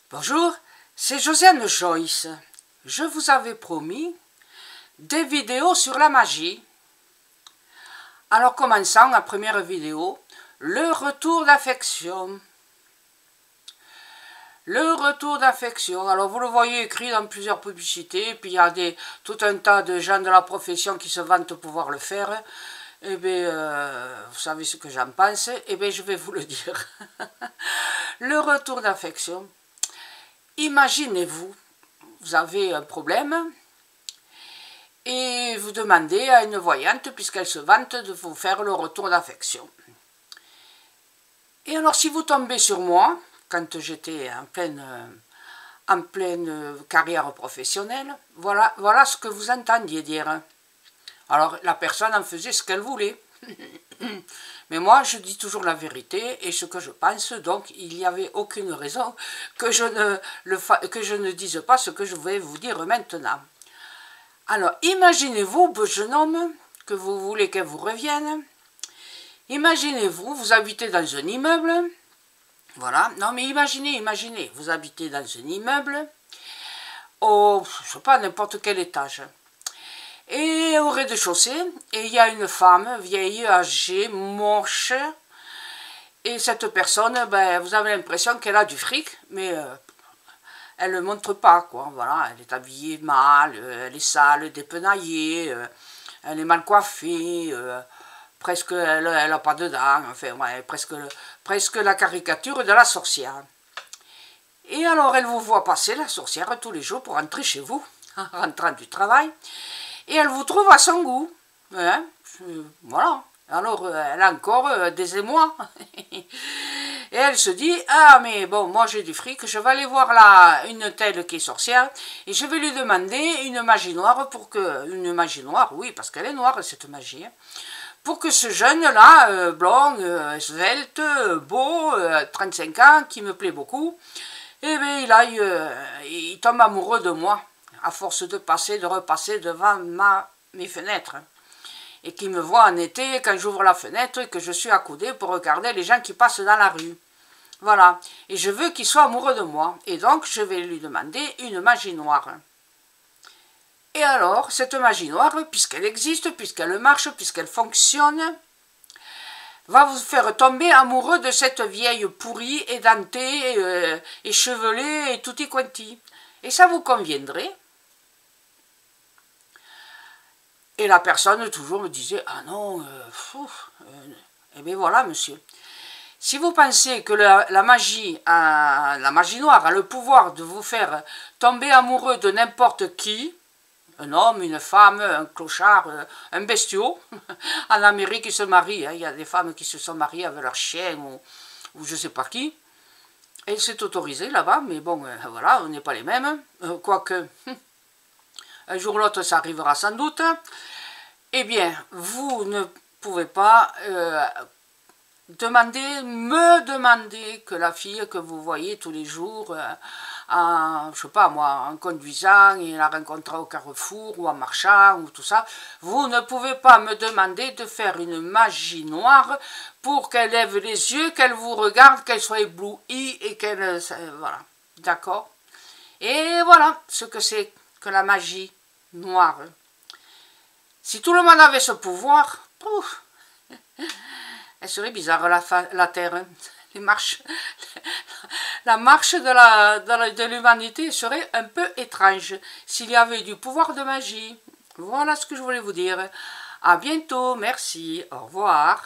Bonjour, c'est Josiane Joyce. Je vous avais promis des vidéos sur la magie. Alors commençons la première vidéo, le retour d'affection. Le retour d'affection, alors vous le voyez écrit dans plusieurs publicités, puis il y a tout un tas de gens de la profession qui se vantent pouvoir le faire. Eh bien, vous savez ce que j'en pense, eh bien je vais vous le dire. Le retour d'affection. Imaginez-vous, vous avez un problème et vous demandez à une voyante, puisqu'elle se vante, de vous faire le retour d'affection. Et alors si vous tombez sur moi, quand j'étais en pleine carrière professionnelle, voilà ce que vous entendiez dire. Alors la personne en faisait ce qu'elle voulait. Mais moi, je dis toujours la vérité et ce que je pense, donc il n'y avait aucune raison que je ne dise pas ce que je vais vous dire maintenant. Alors, imaginez-vous, jeune homme, que vous voulez qu'elle vous revienne. Imaginez-vous, vous habitez dans un immeuble. Voilà, non mais imaginez, vous habitez dans un immeuble, au, je sais pas, n'importe quel étage. Et au rez-de-chaussée, il y a une femme vieille, âgée, moche. Et cette personne, ben, vous avez l'impression qu'elle a du fric, mais elle ne le montre pas, quoi. Voilà, elle est habillée mal, elle est sale, dépenaillée, elle est mal coiffée, presque elle n'a pas de dents, enfin, ouais, presque la caricature de la sorcière. Et alors, elle vous voit passer, la sorcière, tous les jours pour rentrer chez vous, en rentrant du travail. Et elle vous trouve à son goût. Hein, voilà. Alors, elle a encore des émois. Et elle se dit, ah mais bon, moi j'ai du fric, je vais aller voir là une telle qui est sorcière, et je vais lui demander une magie noire pour que... Une magie noire, oui, parce qu'elle est noire cette magie. Hein, pour que ce jeune-là, blond, svelte, beau, 35 ans, qui me plaît beaucoup, eh bien il tombe amoureux de moi, à force de passer, de repasser devant mes fenêtres. Et qui me voit en été quand j'ouvre la fenêtre et que je suis accoudée pour regarder les gens qui passent dans la rue. Voilà. Et je veux qu'il soit amoureux de moi. Et donc, je vais lui demander une magie noire. Et alors, cette magie noire, puisqu'elle existe, puisqu'elle marche, puisqu'elle fonctionne, va vous faire tomber amoureux de cette vieille pourrie, édentée, échevelée et tutti quanti. Et ça vous conviendrait? Et la personne toujours me disait, ah non, eh bien voilà monsieur. Si vous pensez que la magie noire a le pouvoir de vous faire tomber amoureux de n'importe qui, un homme, une femme, un clochard, un bestiau, en Amérique ils se marient, hein, il y a des femmes qui se sont mariées avec leur chien ou je ne sais pas qui, et c'est autorisé là-bas, mais bon, voilà, on n'est pas les mêmes, quoique... Un jour ou l'autre, ça arrivera sans doute. Eh bien, vous ne pouvez pas me demander que la fille que vous voyez tous les jours, je sais pas moi, en conduisant et la rencontrer au carrefour ou en marchant ou tout ça, vous ne pouvez pas me demander de faire une magie noire pour qu'elle lève les yeux, qu'elle vous regarde, qu'elle soit éblouie et qu'elle... voilà, d'accord? Et voilà ce que c'est que la magie noire. Si tout le monde avait ce pouvoir, pouf, elle serait bizarre la Terre. La marche de l'humanité serait un peu étrange s'il y avait du pouvoir de magie. Voilà ce que je voulais vous dire. À bientôt, merci, au revoir.